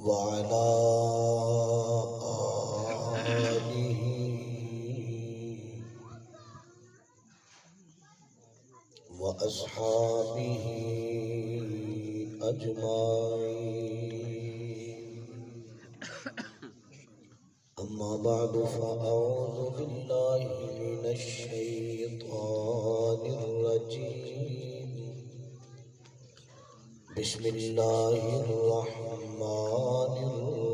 وعلى آله وأصحابه أجمعين. أما بعد فأعوذ بالله من الشيطان الرجيم. بسم الله الرحمن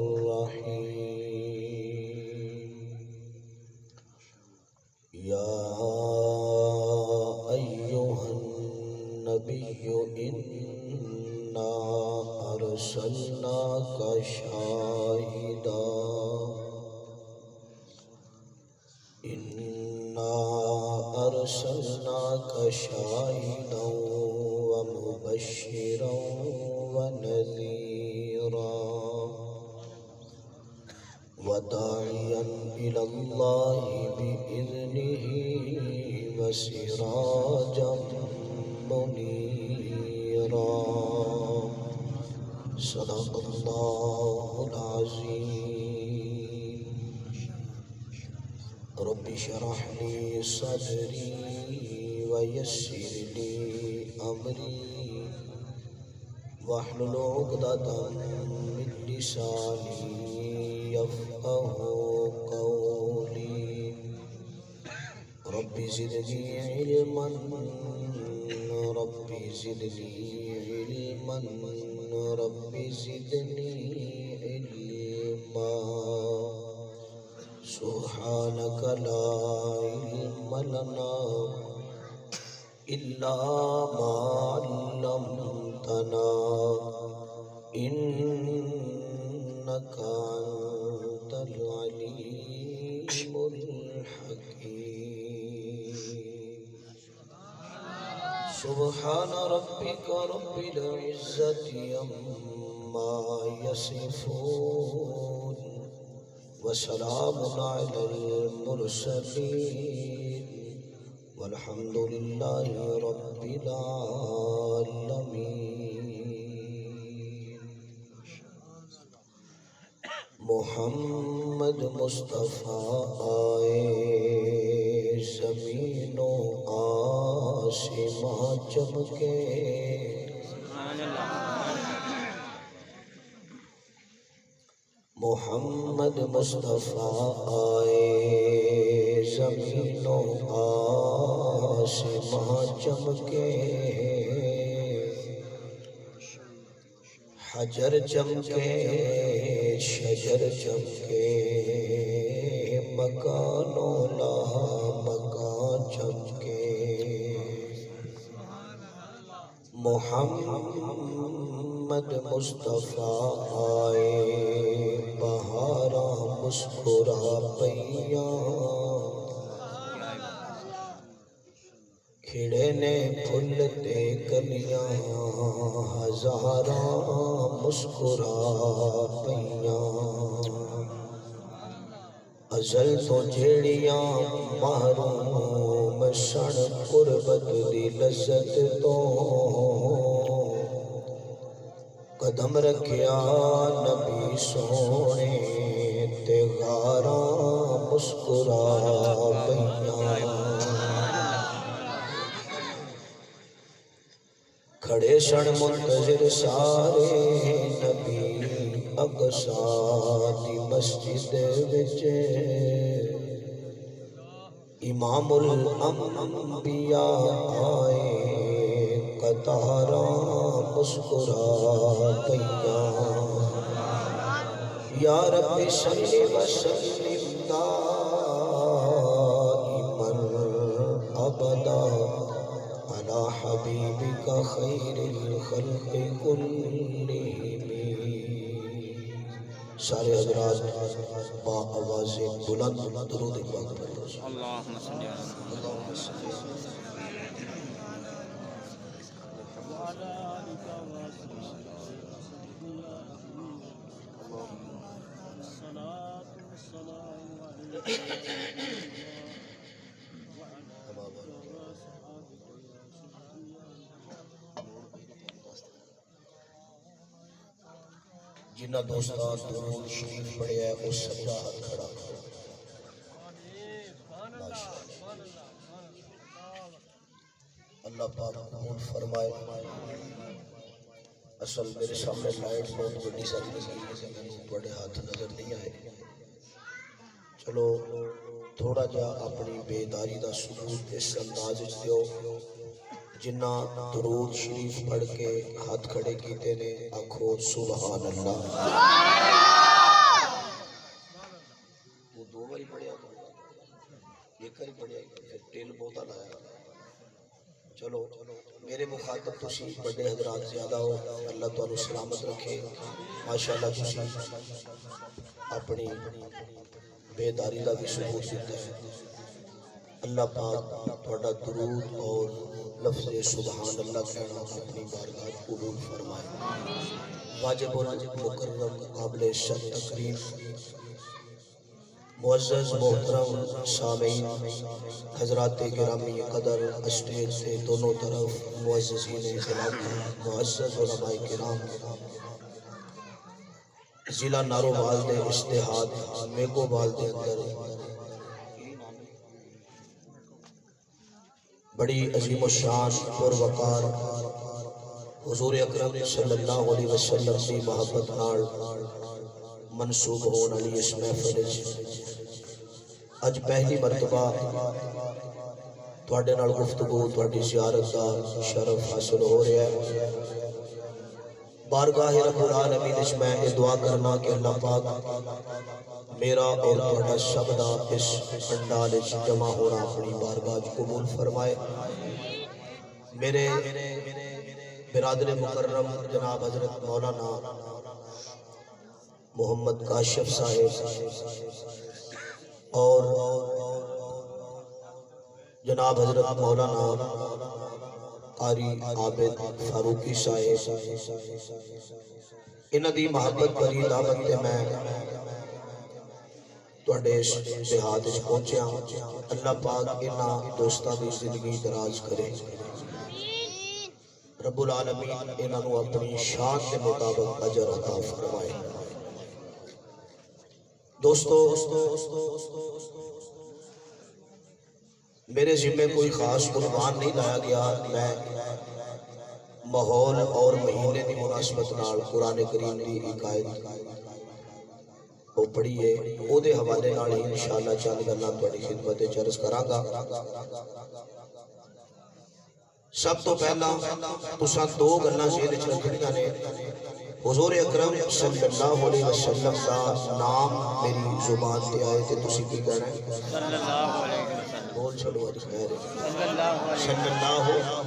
الرحيم. يا أيها النبي إنا أرسلناك شاهدا ومبشرا ونذيرا وداعيا إلى الله بإذنه وسراجا منيرا. صدق الله العظيم. رب اشرح لي صدري ويسر لي أمري واحلل عقدة من لساني يفقه قولي. رب زدني علما رب زدني علما رب زدني علما. سبحانك لا علم لنا إلا ما علمتنا إنك أنت العليم الحكيم. سبحان ربك رب العزة عما يصفون وسلام على المرسلين والحمد لله رب العالمين. محمد مصطفیٰ آئے زمین و آسماں چمکے. محمد مصطفیٰ آئے زمین و آسماں چمکے. حجر چمکے شجر چمکے مکان و لہا مکان چمکے. محمد مصطفیٰ آئے بہاراں مسکرا پیاں. کھڑے نے پھول تے کلیاں ہزاراں مسکرا پیاں. ازل تو جھیڑیاں محروم سن قربت دی لذت تو. قدم رکھیا نبی سونے تے غاراں مسکرا پیاں. کھڑے سن منتظر سارے نبی اقصیٰ دی مسجد وچ. امام الانبیاء آئے قطاراں مسکرا پیاں. یا رب صلی وسلم دائما ابدا على حبيبك خير الخلق كلهم. سارے حضرات با آواز بلند درود پاک پڑھیں. اللہم صلی جنہ دوستان درود شریف پڑھیا ہے اس سجا ہاتھ کھڑا اللہ پاک قبول فرمائے. اصل میرے سامنے لائٹ بہت بڑی ساری لگی ہے لیکن بڑے ہاتھ نظر نہیں آئے. چلو تھوڑا جا اپنی بیداری دا ثبوت اس انداز وچ دیو جنہ درود شریف پڑھ کے ہاتھ کھڑے کیتے نے آکھو سبحان اللہ. وہ دو باری پڑھیا ایک باری پڑھیا پھر ٹیل بہتا لایا. چلو میرے مخاطب تسی بڑے حضرات زیادہ ہو اللہ تعالی سلامت رکھے. ماشاءاللہ تسی اپنی بیداری کا بھی ثبوت دیتا ہے. اللہ پاک تھوڑا درود اور لفظ سبحان اللہ کہنا اپنی بارگاہ قبول فرمائے. واجب مکرم قابل شرط تکریم معزز محترم سامعین حضرات گرامی قدر اسٹیج سے دونوں طرف معززین اکرام معزز علماء کرام ضلع نارووال دے اشتہاد میگووال دے اندر بڑی عظیم الشان پروقار حضور اکرم صلی اللہ علیہ وسلم کی محبت نال منصوب ہون علی اس محفل اج پہلی مرتبہ تواڈے نال گفتگو تواڈی زیارت دا شرف حاصل ہو رہا ہے. بارگاہ رب العالمین اس میں دعا کرنا کہ اللہ پاک میرا اور تواڈا سب دا اس پنڈال وچ جمع ہونا اپنی بارگاہ قبول فرمائے. میرے برادر مکرم جناب حضرت مولانا محمد کاشف صاحب اور جناب حضرت مولانا قاری عابد فاروقی صاحب انہاں دی محبت بری دعوت تے میں تواڈے دیہات وچ پہنچیا. اللہ پاک انہاں دوستاں دی زندگی دراز کرے. رب العالمین انہاں نوں اپنی شان کے مطابق اجر عطا فرمائے. دوستو میرے ذمہ کوئی خاص عنوان نہیں لایا گیا. میں ماحول اور مہینے کی مناسبت نال قرآن کریم کی ایک آیت وہ پڑھی ہے او دے حوالے نال ہی انشاءاللہ چند گلاں تہاڈی خدمت وچ عرض کراں گا. سب تو پہلا تساں دو گلاں ذہن وچ رکھنیاں نے. حضور اکرم صلی اللہ علیہ وسلم کا نام میری زبان تے آئے تے تسی کی کہنا ہے صلی اللہ علیہ وسلم. بول چھڑو اج خیر صلی اللہ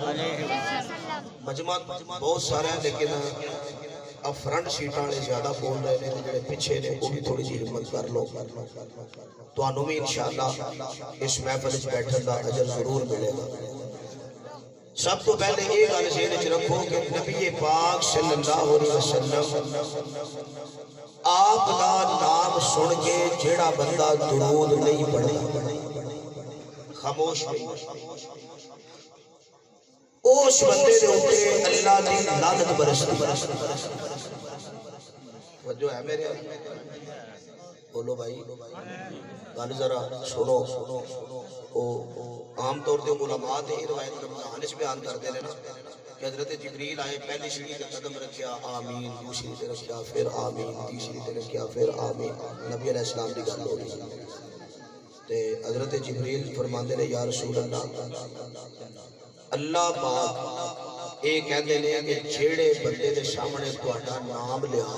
علیہ وسلم. مجمع بہت سارے ہیں لیکن اب فرنٹ سیٹاں والے زیادہ بول رہے ہیں جڑے پیچھے نے وہ بھی تھوڑی جی ہمت کر لو. تانوں بھی انشاءاللہ اس محفل وچ بیٹھن دا اجر ضرور ملے گا. سب تو پہلے یہ گل ذہن وچ رکھو کہ نبی پاک صلی اللہ علیہ وسلم آپ دا نام سن کے جیڑا بندہ درود نہیں پڑھتا خاموش نہیں اس بندے دے اوپر اللہ دی لعنت برستی. وجہ ہے میرے بولو بھائی گل ذرا سنو. عام طور تے علماء تے روایت رمضان وچ بیان کردے نے نا کہ حضرت جبریل آئے پہلی سیڑھی تے قدم رکھیا آمین, دوسری تے رکھیا پھر آمین, تیسری تے رکھیا پھر آمین. نبی علیہ السلام دی گل ہو رہی تے حضرت جبریل فرماندے نے یا رسول اللہ اللہ پاک اے کہندے نے کہ جھیڑے بندے دے سامنے تہاڈا نام لیا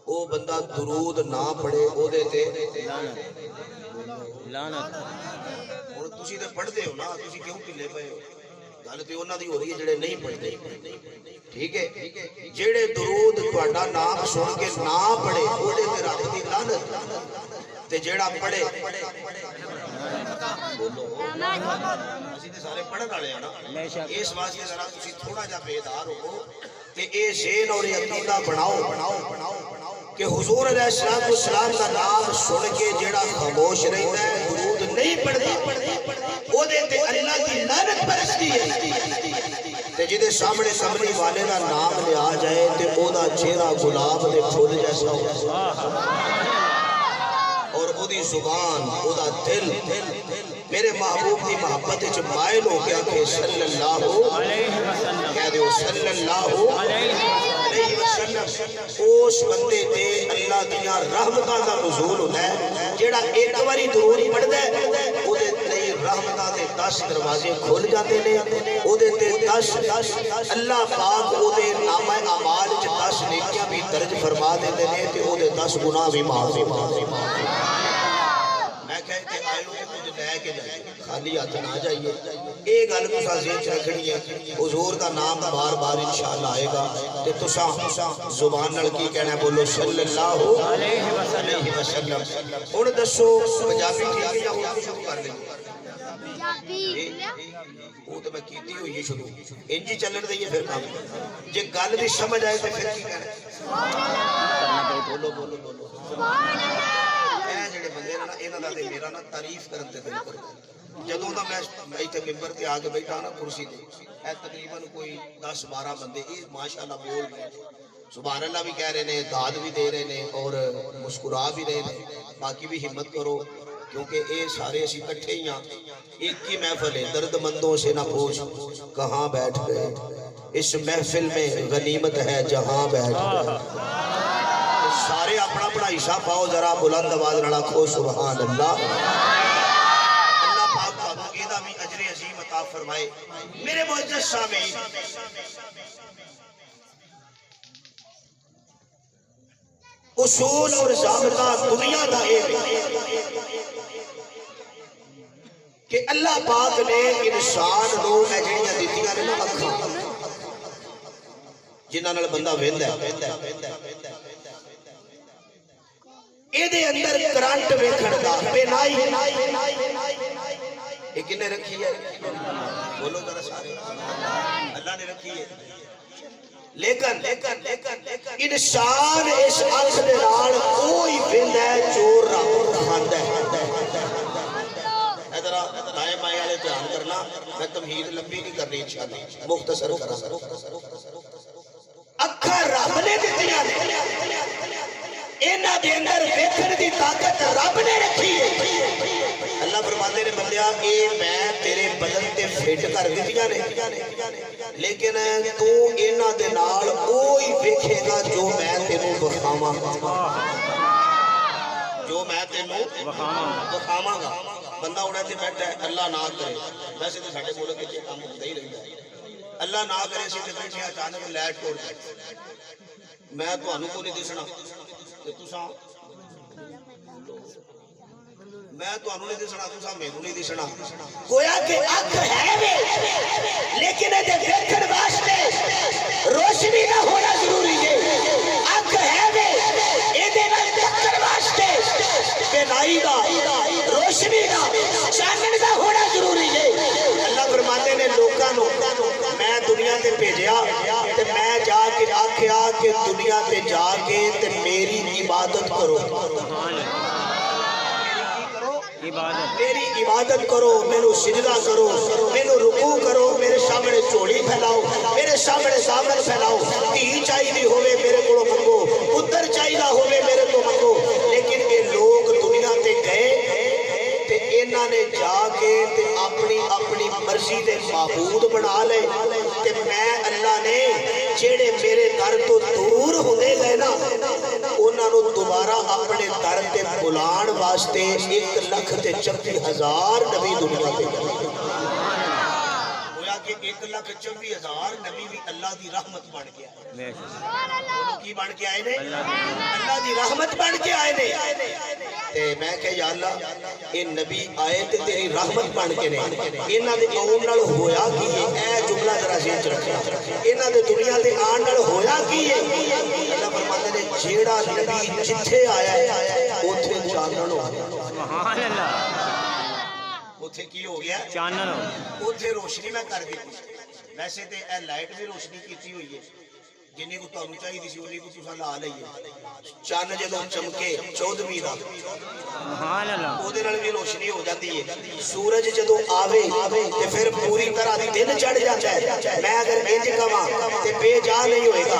او بندہ درود نہ پڑھے او دے تے لعنت. ہن تسی تے پڑھدے ہو نا, تسی کیوں ڈھلے پئے ہو؟ گل تے انہاں دی ہو رہی ہے جڑے نہیں پڑھدے. ٹھیک ہے جڑے درود تہاڈا نام سن کے نہ پڑھے او دے تے رب دی لعنت تے جڑا پڑھے بولو اسی تے سارے پڑھن والے ہیں نا. اس واسطے ذرا تسی تھوڑا جا بیدار ہو تے اے ذہن اور عقیدہ بناؤ کہ حضور علیہ السلام کا نام سن کے جیڑا خاموش رہتا ہے درود نہیں پڑھتا او دے تے اللہ کی لعنت برستی ہے. تے جدے سامنے کملی والے دا نام لیا جائے تے او دا چہرہ گلاب دے پھول جیسا ہو اور او دی زبان او دا دل میرے محبوب دی محبت وچ مائل ہو گیا کہ صلی اللہ علیہ وسلم کہہ دیو صلی اللہ علیہ وسلم اس بندے تے اللہ دیاں رحمتاں دا نزول ہوتا ہے جیڑا ایک باری درود پڑھدا ہے او دے تے رحمتاں دے 10 دروازے کھل جاندے نے او دے تے 10 اللہ پاک او دے نامہ اعمال وچ 10 نیکیاں بھی درج فرما دیندے نے تے او دے 10 گناہ بھی معاف میں کہتے آئے ہو کہ کچھ لے کے جائے خالی ہاتھ نہ جائیے ایک گل تساں ذہن چ رکھنی ہے حضور دا نام بار بار انشاءاللہ آئے گا تے تساں زبان نال کی کہنا ہے بولو صلی اللہ علیہ وسلم ہن دسو پنجابی ٹھیک ہے یا اردو شروع کر لیں پنجابی وہ تو میں کیتی ہوئی ہے شروع انجی چلن دئیے پھر کام جے گل دی سمجھ آئے تے پھر کی کہنا ہے سبحان اللہ بولو بولو بولو سبحان اللہ جڑے بندے نا انہاں دا تے میرا نا تعریف کرن تے دل کردا جدوں دا میں ایتھے ممبر تے آ کے بیٹھا نا کرسی تے اے تقریباً کوئی 10-12 بندے اے ماشاءاللہ بول رہے ہیں سبحان اللہ بھی کہہ رہے ہیں داد بھی دے رہے ہیں اور مسکرا بھی رہے ہیں باقی بھی ہمت کرو کیونکہ اے سارے اسی اکٹھے ہی ہیں ایک ہی محفل ہے درد مندوں سے نہ پوچھ کہاں بیٹھ گئے اس محفل میں غنیمت ہے جہاں بیٹھ گئے سارے اپنا اپنا حصہ پاؤ ذرا بلند آواز نال آکھو سبحان اللہ اللہ پاک تانوں ایدا بھی اجر عظیم عطا فرمائے میرے معزز سامعین اصول اور ضابطہ دنیا دا کہ اللہ پاک نے انسان نو جڑیاں دتیاں نے نا اکھاں جنہاں نال بندہ ویندا ہے اے دے اندر کرنٹ ویکھن دا بینائی اے کنے رکھی ہے بولو ذرا سارے اللہ نے رکھی ہے لیکن انسان اس اکھ دے نال کوئی ویندا ہے جو رب کھاندا ہے ادھر دائیں بائیں والے دھیان کرنا میں تمہید لمبی نہیں کرنی انشاءاللہ مختصر کراں اکھاں رب نے دتیاں نے انہاں دے اندر ویکھن دی طاقت رب نے رکھی ہے اللہ فرماندے نے بندیا اے میں تیرے بدن تے فٹ کر دتیاں نے لیکن تو انہاں دے نال اوہی ویکھے گا جو میں تینوں وکھاواں جو میں تینوں وکھاواں گا بندہ اڑا تے بیٹھا ہے اللہ نہ کرے ویسے تو ساڈے ملک وچ کام ہوندا ہی رہندا ہے اللہ نہ کرے سی تے بیٹھے اچانک لائٹ ٹوٹ جائے میں تانوں کو نہیں دسنا تے تساں میں تانوں نہیں دسنا تساں مینوں نہیں دسنا گویا کہ اکھ ہے وے لیکن اے دے ویکھن واسطے روشنی نہ ہونا ضروری ہے اکھ ہے وے اے دے نال دیکھن واسطے بینائی دا روشنی دا چانن دا ہونا ضروری ہے اللہ فرماتے نے لوکاں نو میں دنیا تے بھیجیا تے میں جا کے آکھیا کہ دنیا تے جا کے تے میری عبادت کرو میری عبادت کرو میرے سجدہ کرو میرے رکوع کرو میرے سامنے چوڑی پھیلاؤ میرے سامنے دامن پھیلاؤ دھی چاہیے ہوئے میرے کو منگو پتر چاہیے ہوئے میرے کو منگو لیکن یہ لوگ دنیا تے گئے تے انہاں نے جا کے تے اپنی اپنی مرضی دے معبود بنا لے تے میں اللہ نے جیڑے میرے در تو دور ہوندے گئے نا انہاں نو دوبارہ اپنے در تے بلان واسطے 1,24,000 نبی دنیا تے گئے گویا کہ 1,24,000 نبی بھی اللہ دی رحمت بن کے آئے کی بن کے آئے نے اللہ دی رحمت بن کے آئے نے تے میں کہ یا اللہ اے نبی آئے تے تیری رحمت بن کے نے انہاں دے آن نال ہویا کی اے جملہ ذرا ذہن چ رکھنا انہاں دے دنیا تے آن نال ہویا کی اللہ فرماتے نے جیڑا نبی جتھے آیا ہے اوتھے چانن ہو گیا سبحان اللہ اوتھے کی ہو گیا چانن اوتھے روشنی میں کر دی ویسے تے اے لائٹ بھی روشنی کیتی ہوئی ہے ਜਿੰਨੀ ਕੋ ਤੁਹਾਨੂੰ ਚਾਹੀਦੀ ਸੀ ਉਨੀ ਕੋ ਤੁਸੀਂ ਲਾ ਲਈਏ। ਚੰਨ ਜਦੋਂ ਚਮਕੇ 14ਵੀਂ ਦਾ ਸੁਭਾਨ ਅੱਲਾਹ ਉਹਦੇ ਨਾਲ ਵੀ ਰੋਸ਼ਨੀ ਹੋ ਜਾਂਦੀ ਹੈ। ਸੂਰਜ ਜਦੋਂ ਆਵੇ ਤੇ ਫਿਰ ਪੂਰੀ ਤਰ੍ਹਾਂ ਦਿਨ ਚੜ ਜਾਂਦਾ ਹੈ। ਮੈਂ ਅਗਰ ਇੰਜ ਕਵਾਂ ਤੇ ਬੇਜਾ ਨਹੀਂ ਹੋਏਗਾ।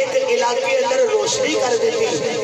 ਇੱਕ ਇਲਾਕੇ ਅੰਦਰ ਰੋਸ਼ਨੀ ਕਰ ਦਿੱਤੀ।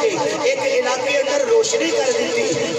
ਕੇ ਇੱਕ ਇਲਾਕੇ ਅੰਦਰ ਰੋਸ਼ਨੀ ਕਰ ਦਿੱਤੀ।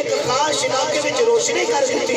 ਇੱਕ ਖਾਸ ਇਲਾਕੇ ਵਿੱਚ ਰੋਸ਼ਨੀ ਕਰ ਦਿੱਤੀ।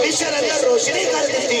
ਮਿਸਰ ਅੰਦਰ ਰੋਸ਼ਨੀ ਕਰ ਦਿੱਤੀ।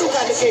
ਨੂੰ ਕੱਢ ਕੇ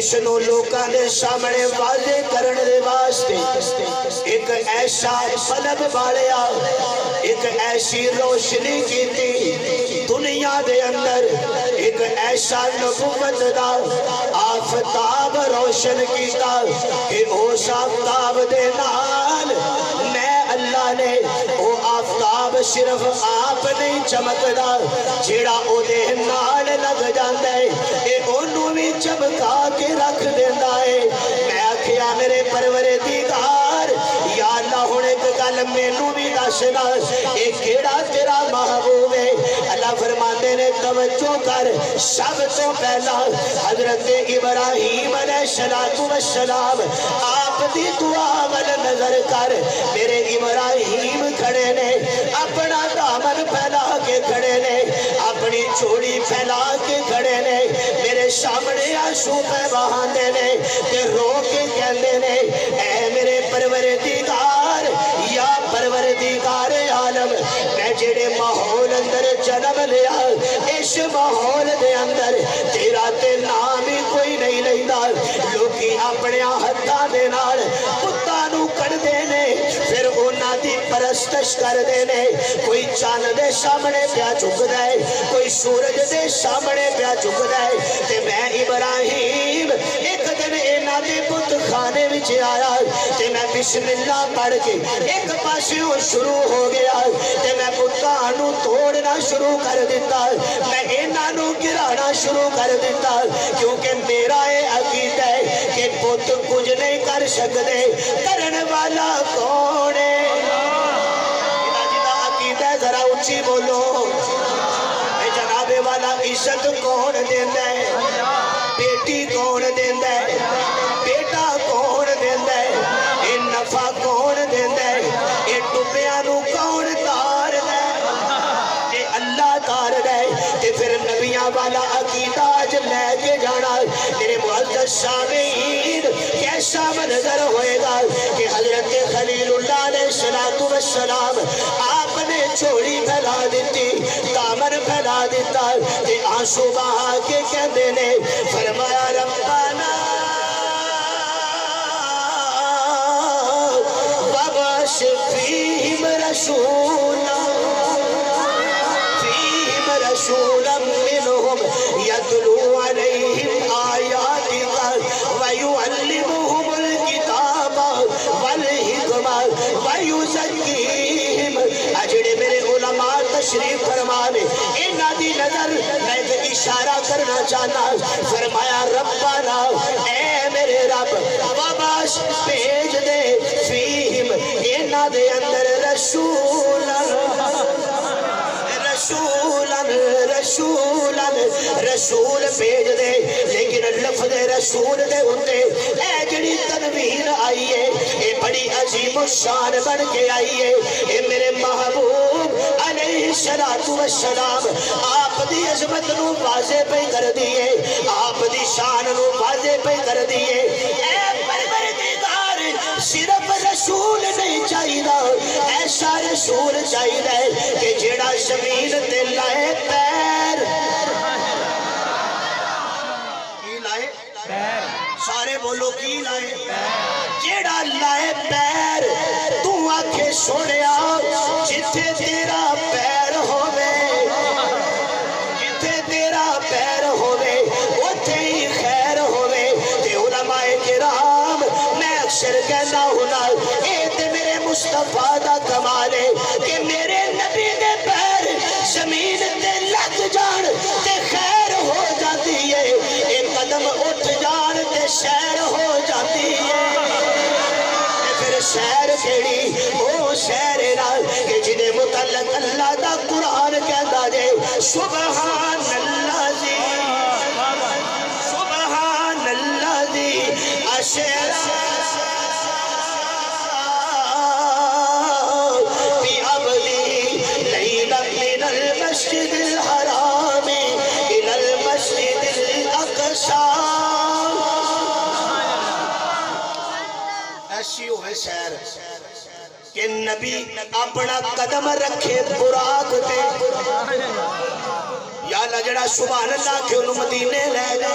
اس نو لوکاں دے سامنے واضح کرنے دے واسطے ایک ایسا بلب بالیا، ایک ایسی روشنی کی تھی دنیا دے اندر، ایک ایسا نبوت دا آفتاب روشن کیتا کہ اس آفتاب دے نال میں اللہ نے وہ آفتاب صرف آپ نہیں چمکدا، جیڑا او دے نال لگ جاندا ہے اے اونوں بھی چمکا کے رکھ دیندا ہے۔ میں آکھیا میرے پروردگار یا اللہ ہن ایک گل مینوں بھی دسنا، اے کیڑا تیرا محبوب ہے؟ اللہ فرماندے نے توجہ کر، سب تو پہلا حضرت ابراہیم علیہ السلام آپ دی دعا ول نظر کر، میرے ابراہیم کھڑے نے اپنا دامن پھیلا کے کھڑے نے، اپنی چوڑی پھیلا کے کھڑے نے، میرے سامنے آنسو پہ بہاندے نے تے رو کے کہندے نے اے میرے پروردگار یا پروردگار عالم، میں جڑے ماحول اندر جنم لیا اس ماحول دے اندر تیرا تے نام ہی کوئی نہیں لیندا، لوکی اپنے ہتھاں دے نال پتاں نوں کڈدے نے پھر انہاں دی پرستش کردے نے، کوئی چاند دے سامنے پیا جھکدا ہے، کوئی سورج دے سامنے پیا جھکدا ہے، تے میں ابراہیم ایک دن انہاں دے بت خانے وچ آیا تے میں بسم اللہ پڑھ کے ایک پاسیوں شروع ہو گیا تے میں بتاں نوں توڑنا شروع کر دیتا، میں انہاں نوں گرانا شروع کر دیتا، کیونکہ میرا یہ عقیدہ ہے کہ بت کچھ نہیں کر سکتے، کرن والا کون ہے؟ جدا عقیدہ ہے ذرا اونچی بولو، اے جناب والا عزت کون دیندا ہے؟ بیٹی کون دیندا ہے؟ بیٹا کون دیندا ہے؟ اے نفع کون دیندا ہے؟ اے ڈبیاں نوں کون تاردا ہے؟ اے اللہ تاردا ہے۔ تے پھر نبیاں والا عقیدہ آج لے کے جانا، میرے معزز سامعین کیسا منظر ہوئے گا کہ حضرت خلیل اللہ علیہ السلام آپ نے چوڑی پھیلا دیتی، دامن پھیلا دیتا تے آنسو بہا کے کہندے نے فرمایا ربنا وابعث فیہم رسولا رسولا منهم يتلو عليهم آياتك ويعلمهم الكتاب والحكمة ويزكيهم۔ اجڑے میرے علماء تشریف فرمانے انہاں دی نظر میں ایک اشارہ کرنا چاہنا، فرمایا ربنا اے میرے رب وابعث بھیج دے فیہم انہاں دے اندر رسولا رسول بھیج دے، لیکن لفظ رسول دے ہوتے اے جڑی تنویر آئی ہے اے بڑی عظیم الشان بن کے آئی ہے، اے میرے محبوب علیہ السلام آپ دی عظمت نو واضح پہ کر دیئے، آپ دی شان نو واضح پہ کر دیئے۔ اے پروردگار صرف رسول نہیں چاہیدا، ایسا رسول چاہیدا ہے کہ جڑا زمین تے لائے پیر، کی لائے سارے بولو کی لائے، جڑا لائے پیر، تو آنکھیں سوڑیا جتھے تیرا پیر ہووے، جتھے تیرا پیر ہووے اتھے ہی خیر ہووے۔ تے علماء کرام میں اکثر کہنا ہونا اے تے میرے مصطفیٰ دا کمال ہے کہ میرے نبی دے پیر زمین تے لگ جان تے خیر ہو جاتی ہے، ایک قدم اٹھ جان تے شیر ہو جاتی ہے۔ پھر شیر کیڑی او شیر نال کہ جنہیں متعلق اللہ دا قرآن کہتا جے سبحان اللہ جی سبحان اللہ جی اشیر المسجد الحرام الى المسجد الاقصى۔ ایسی ہوئے سیر کہ نبی اپنا قدم رکھے براق تے، یا اللہ جڑا سبحان اللہ کے انہوں مدینے لے گا،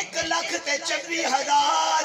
1,24,000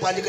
5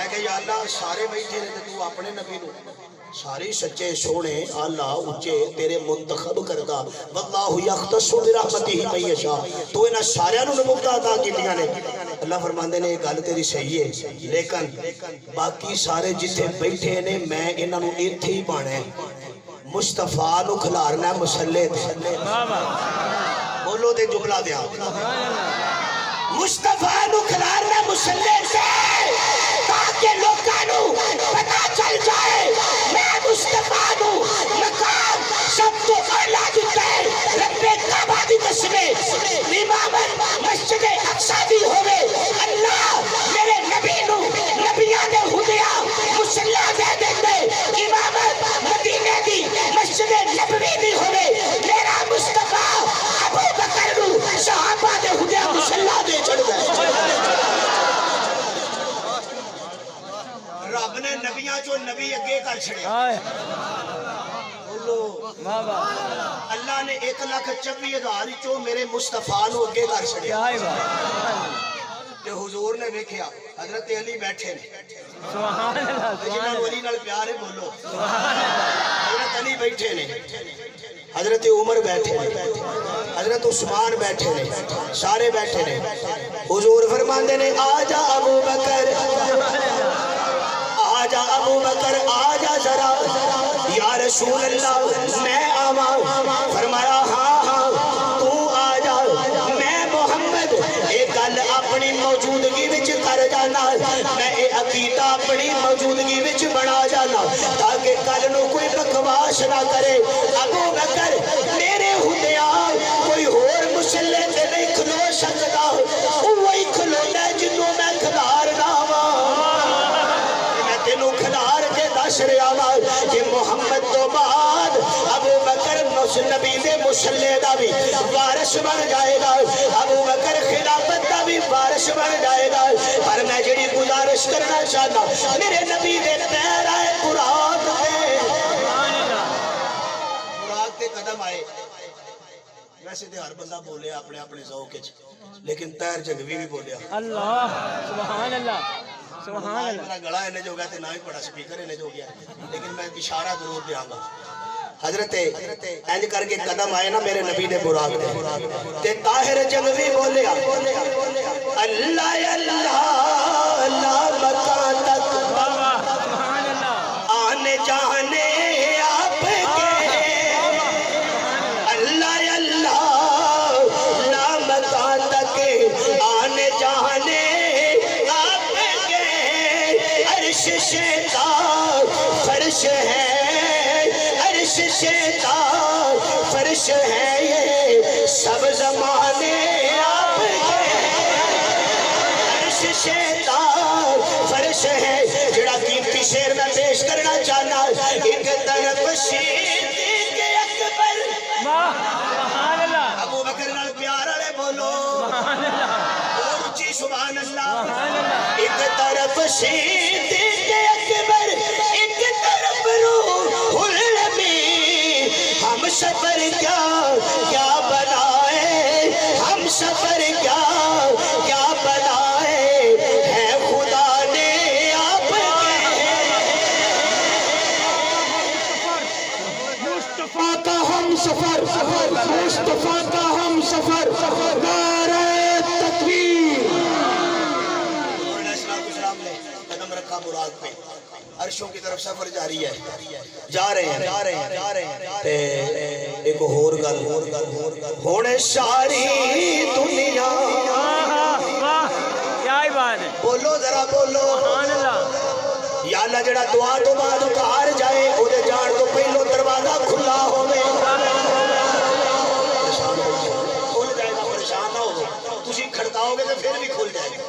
میں کہ یا اللہ سارے بیٹھے نے تے تو اپنے نبی نو ساری سچے سونے اللہ اچے تیرے منتخب کردا واللہ یختص برحمتہ من یشاء تو انہاں سارے نو نبوت عطا کیتیاں نے اللہ فرماندے نے یہ گل تیری صحیح ہے لیکن باقی سارے جتھے بیٹھے نے میں انہاں نو ایتھے ہی پانا ہے مصطفیٰ نو کھلارنا مسلے تے بولو تے جملہ دیا مصطفیٰ نو کھلارنا مسلے تے تاکہ لوگاں نو پتہ چل جائے میں مصطفیٰ نو مقام سب تو اعلیٰ دیتا ہے رب کعبہ دی قسمیں امامت مسجد اقصی دی ہوئے اللہ میرے نبی نو نبیاں دے ہدیاں مسلح دے دیتے امامت مدینے دی مسجد نبوی دی ہوئے میرا مصطفیٰ ابو بکر نو صحابہ دے ہدیاں مسلح دے چڑھ گئے رب نے نبیاں جو نبی اگے کر چھڑے بولو اللہ نے 1,24,000 چو میرے مصطفیٰ نو اگے کر چھڑے تے حضور نے دیکھیا حضرت علی بیٹھے نے سبحان اللہ جنہاں نو علی نال پیار ہے بولو حضرت علی بیٹھے نے حضرت عمر بیٹھے نے حضرت عثمان بیٹھے نے سارے بیٹھے نے حضور فرماندے نے آجا ابو بکر آجا ابو بکر آجا ذرا یا رسول اللہ میں آواں فرمایا ہاں ہاں تو آجا میں محمد ایک گل اپنی موجودگی وچ کر جانا میں اے عقیدہ اپنی موجودگی وچ بنا جانا تاکہ کل نو کوئی بکواس نہ کرے ابو بکر میرے ہدیاں کوئی ہور مسلے تے نہیں کھلو سکتا وہی کھلونا جنوں میں کھدارنا وا تینوں کھدار کے دس رہا وا کہ محمد تو بعد ابو بکر نبی دے مسلے دا بھی وارث بن جائے گا ابو بکر خلافت دا بھی وارث بن جائے گا پر میں جڑی گزارش کرنا چاہتا میرے نبی دے پیر آئے براق تے قدم آئے ویسے تے ہر بندہ بولے اپنے اپنے ذوق وچ لیکن تیر جنگوی بھی بولیا اللہ سبحان اللہ سبحان اللہ میرا گلا انہیں جو گیا تے نہ ہی پڑا سپیکر انہیں جو گیا لیکن میں اشارہ ضرور دیا گا حضرت اینج کر کے قدم آئے نا میرے نبی نے براق دے تے طاہر جنگوی بولیا اللہ اللہ لا مکان تک سبحان اللہ آنے جانے آپ کے اللہ اللہ لا مکان تک آنے جانے آپ کے عرش شیطان فرش ہے عرش شیطان فرش ہے یہ سب زمانے آپ کے عرش شیطان فرش ہے جڑا قیمتی شعر میں پیش کرنا چاہنا ایک طرف صدیق اکبر سبحان اللہ ابو بکر نال پیار والے بولو سبحان اللہ اور اونچی سبحان اللہ سبحان اللہ ایک طرف صدیق اکبر ایک طرف روح الامین ہم سفر کیا بنائے ہم سفر کیا بنائے ہے خدا نے آپ مصطفیٰ کا ہم سفر مصطفیٰ کا ہم سفر نعرہ تکبیر السلام نے قدم رکھا مراد پہ عرشوں کی طرف سفر جاری ہے جا رہے ہیں تے ایک اور گل ہونے ساری دنیا واہ کیا ہی بات ہے بولو ذرا بولو سبحان اللہ یا اللہ جڑا دعا تو بعد کار جائے او دے جان تو پہلو دروازہ کھلا ہوے کھل جائے گا پریشان نہ ہو تسی کھڑکاؤ گے تو پھر بھی کھل جائے گا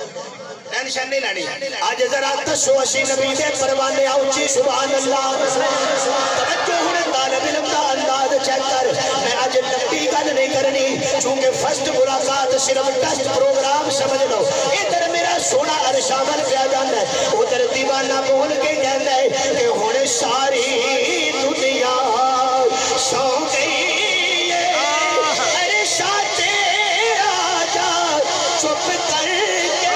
ٹینشن نہیں لینی آج ذرا دسو اسی نبی دے پروانے اونچی سبحان اللہ توجہ ہونے طالب علم دا انداز چیک کر میں آج لمبی گل نہیں کرنی چونکہ فرسٹ ملاقات صرف ٹیسٹ پروگرام سمجھ لو ادھر میرا سونا ارشامل پہ جانا ہے ادھر دیوانہ بول کے جانا ہے کہ ہونے ساری دنیا سو گئی ارے شاتے آجا چپ کر کے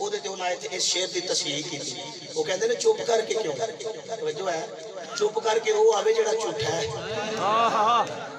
ਉਹਦੇ ਤੇ ਉਹਨਾਂ ਨੇ ਇਸ ਸ਼ੇਰ ਦੀ ਤਸਹੀਹ ਕੀਤੀ ਉਹ ਕਹਿੰਦੇ ਨੇ ਚੁੱਪ ਕਰਕੇ ਕਿਉਂ ਤਵੱਜੋ ਹੈ ਚੁੱਪ ਕਰਕੇ ਉਹ ਆਵੇ ਜਿਹੜਾ ਝੂਠਾ ਹੈ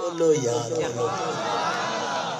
ਬੋਲੋ ਯਾਰ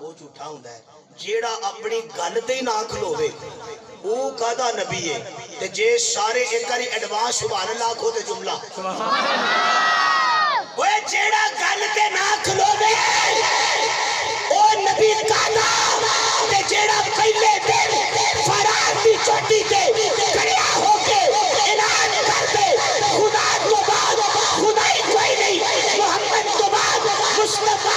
ਉਹ ਝੂਠਾ ਹੁੰਦਾ ਹੈ। ਜਿਹੜਾ ਆਪਣੀ ਗੱਲ ਤੇ ਹੀ ਨਾ ਖਲੋਵੇ ਉਹ ਕਾਹਦਾ ਨਬੀ ਹੈ। ਤੇ ਜੇ ਸਾਰੇ ਇੱਕ ਵਾਰੀ ਐਡਵਾਂਸ ਸੁਭਾਨ ਅੱਲਾਹ ਆਖੋ ਤੇ ਜੁਮਲਾ ਓਏ ਜਿਹੜਾ ਗੱਲ ਤੇ ਨਾ ਖਲੋਵੇ ਉਹ ਨਬੀ ਕਾਹਦਾ। ਤੇ ਜਿਹੜਾ ਪਹਿਲੇ ਦਿਨ ਫਰਾਰ ਦੀ ਚੋਟੀ ਤੇ ਖੜਿਆ ਹੋ ਕੇ ਐਲਾਨ ਕਰ ਦੇ ਖੁਦਾ ਤੋਂ ਬਾਅਦ ਖੁਦਾ ਹੀ ਕੋਈ ਨਹੀਂ, ਮੁਹੰਮਦ ਤੋਂ ਬਾਅਦ ਮੁਸਤਫਾ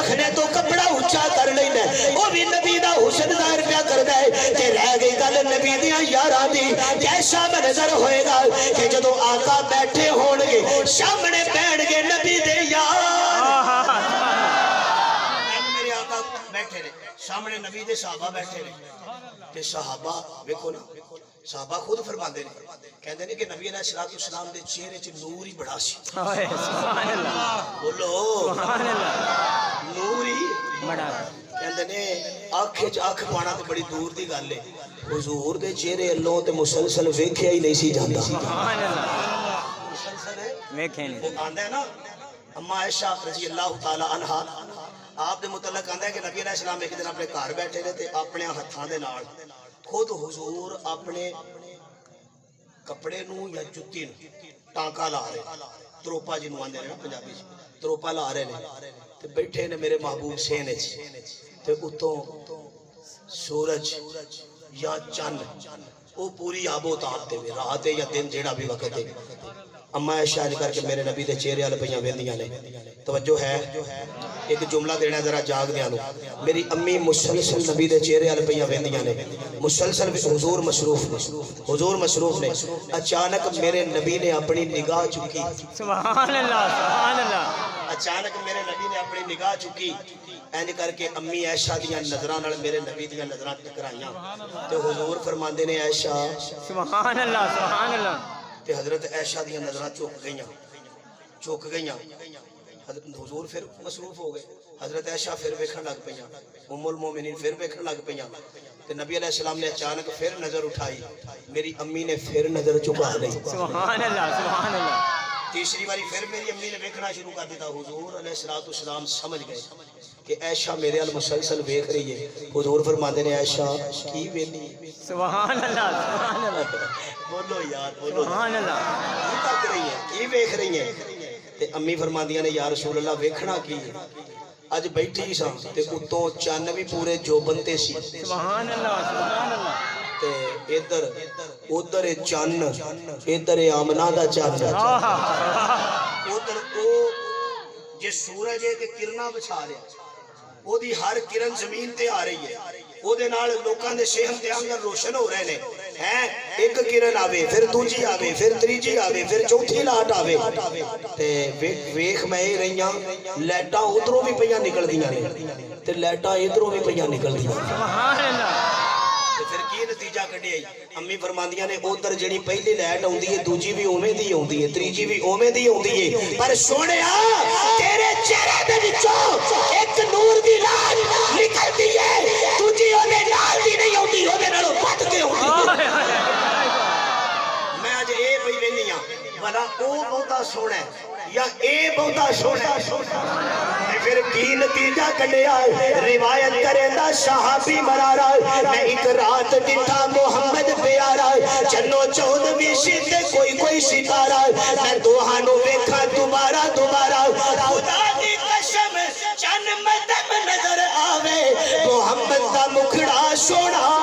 تخنے تو کپڑا اچا کر لینا وہ بھی نبی دا حسن ظاہر پیا کردا ہے تے رہ گئی گل نبی دیاں یاراں دی کیسا منظر ہوئے گا کہ جدوں آقا بیٹھے ہون گے سامنے بیٹھ گے نبی دے یار میرے آقا بیٹھے نے سامنے نبی دے صحابہ بیٹھے نے تے صحابہ ویکھو نا صحابہ خود فرماندے نے کہندے نے کہ نبی علیہ الصلوۃ والسلام دے چہرے چ نور ہی بڑا سی سبحان اللہ بولو سبحان اللہ نور ہی بڑا کہندے نے اکھ وچ اکھ پانا تے بڑی دور دی گل ہے حضور دے چہرے اللہ تے مسلسل ویکھیا ہی نہیں سی جاندا سبحان اللہ مسلسل ویکھے نہیں وہ آندا ہے نا اما عائشہ رضی اللہ تعالی عنہا آپ دے متعلق آندا ہے کہ نبی علیہ السلام ایک دن اپنے گھر بیٹھے نے تے اپنے ہتھاں دے نال خود حضور اپنے کپڑے نو یا جُتی نو ٹانکا لا رہے تروپا جنوں آندے نے نا پنجابی وچ تروپا لا رہے نے تے بیٹھے نے میرے محبوب سین وچ تے اتوں سورج یا چند وہ پوری آب و تاب تے رات یا دن جیڑا بھی وقت ہے اما عائشہ کر کے میرے نبی دے چہرے والے پیاں ویندیاں نے توجہ ہے ایک جملہ دینا ذرا جاگ دیاں نو میری امی مسلسل نبی دے چہرے والے پیاں ویندیاں نے مسلسل حضور مصروف نے اچانک میرے نبی نے اپنی نگاہ چکی سبحان اللہ اچانک میرے نبی نے اپنی نگاہ چکی اینج کر کے امی عائشہ دیاں نظراں نال میرے نبی دیاں نظراں ٹکرائیاں تے حضور فرماندے نے عائشہ سبحان اللہ تے حضرت عائشہ دیاں نظراں چک گئیاں حضور پھر مصروف ہو گئے حضرت عائشہ پھر ویکھن لگ پیاں ام المومنین پھر ویکھن لگ پیاں تے نبی علیہ السلام نے اچانک پھر نظر اٹھائی میری امی نے پھر نظر چکا لی سبحان اللہ تیسری باری پھر میری امی نے ویکھنا شروع کر دیتا حضور علیہ الصلوۃ والسلام سمجھ گئے کہ عائشہ میرے ال مسلسل ویکھ رہی ہے حضور فرماندے نے عائشہ کی ویلی سبحان اللہ بولو یار بولو سبحان اللہ کی تک رہی ہے کی ویکھ رہی ہے تے امی فرماندیاں نے یا رسول اللہ ویکھنا کی اج بیٹھی سا تے اتوں چن بھی پورے جوبن تے سی سبحان اللہ تے ادھر چن ادھر آمنہ دا چن ادھر او جے سورج ہے تے کرنا بچھا رہا او دی ہر کرن زمین تے آ رہی ہے او دے نال لوکاں دے صحن تے آنگن روشن ہو رہے نے ہیں ایک کرن آوے پھر دوجی آوے پھر تریجی آوے پھر چوتھی لاٹ آوے تے ویکھ میں رہیاں لائٹاں ادھروں بھی پیاں نکل دیاں نے تے لائٹاں ادھروں بھی پیاں نکل دیاں سبحان اللہ پھر کی نتیجہ کڈیا امی فرماندیاں نے ادھر جڑی پہلی لائٹ آوندی ہے دوجی بھی اوویں دی آوندی ہے تریجی بھی اوویں دی آوندی ہے پر سونیا تیرے چہرے دے وچوں ایک نور دی لائٹ نکلدی ہے دوجی اوویں نال دی نہیں آوندی اوویں نالوں ود کے آوندی میں اج اے پئی وینی ہاں بھلا او بہتا سونا ہے یا اے بہتا سونا ہے پھر کی نتیجہ کڈیا روایت کرے دا صحابی مرارا میں ایک رات ڈٹھا محمد پیارا جنو چودویں شیتے کوئی ستارہ میں دوہانو ویکھا دوبارہ خدا دی قسم چن مدم نظر آوے محمد دا مکھڑا سونا